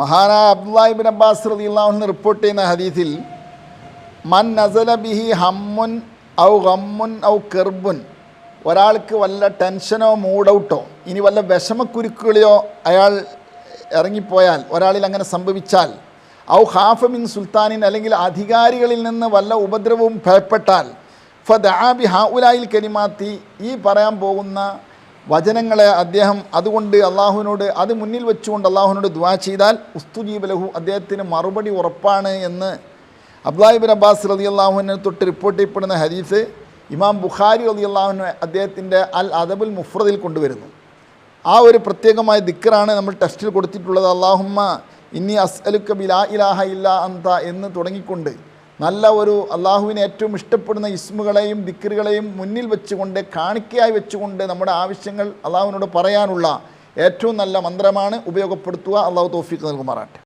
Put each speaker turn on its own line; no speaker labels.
മഹാനായ Abdullahi Ibn Abbas റളിയല്ലാഹു അൻഹു റിപ്പോർട്ട് ചെയ്യുന്ന ഹദീസിൽ മൻ നസല ബിഹി ഹമ്മുൻ ഔ ഗമ്മുൻ ഔ കർബുൻ, ഒരാൾക്ക് വല്ല ടെൻഷനോ മൂഡൗട്ടോ ഇനി വല്ല വിഷമക്കുരുക്കുകളെയോ അയാൾ ഇറങ്ങിപ്പോയാൽ, ഒരാളിൽ അങ്ങനെ സംഭവിച്ചാൽ, ഔ ഖാഫ മിൻ സുൽത്താനിൻ, അല്ലെങ്കിൽ അധികാരികളിൽ നിന്ന് വല്ല ഉപദ്രവവും ഭയപ്പെട്ടാൽ, ഫദഅ ബിഹൗലായിൽ കലിമാത്തി, ഈ പറയാൻ പോകുന്ന വചനങ്ങളെ അദ്ദേഹം അതുകൊണ്ട് അള്ളാഹുവിനോട് അത് മുന്നിൽ വെച്ചുകൊണ്ട് അള്ളാഹുവിനോട് ദുആ ചെയ്താൽ ഉസ്തുജീബ ലഹു, അദ്ദേഹത്തിന് മറുപടി ഉറപ്പാണ് എന്ന് അബ്ദുല്ലാഹി ഇബ്നു അബ്ബാസ് റളിയല്ലാഹു അൻഹു തൊട്ട് റിപ്പോർട്ട് ചെയ്യപ്പെടുന്ന ഹദീസ് ഇമാം ബുഖാരി റളിയല്ലാഹു അൻഹു അദ്ദേഹത്തിൻ്റെ അൽ അദബുൽ മുഫ്രദിൽ കൊണ്ടുവരുന്നു. ആ ഒരു പ്രത്യേകമായ ദിക്റാണ് നമ്മൾ ടെസ്റ്റിൽ കൊടുത്തിട്ടുള്ളത്. അല്ലാഹുമ്മ ഇന്നി അസ്അലുക ബിലാ ഇലാഹ ഇല്ലാ അന്ത എന്ന് തുടങ്ങിക്കൊണ്ട് നല്ല ഒരു അള്ളാഹുവിനെ ഏറ്റവും ഇഷ്ടപ്പെടുന്ന ഇസ്മുകളെയും ദിക്റുകളെയും മുന്നിൽ വെച്ചുകൊണ്ട്, കാണിക്കയായി വെച്ചുകൊണ്ട് നമ്മുടെ ആവശ്യങ്ങൾ അള്ളാഹുവിനോട് പറയാനുള്ള ഏറ്റവും നല്ല മന്ത്രമാണ്. ഉപയോഗപ്പെടുത്തുക. അള്ളാഹു തൗഫീഖ് നൽകുമാറാട്ടെ.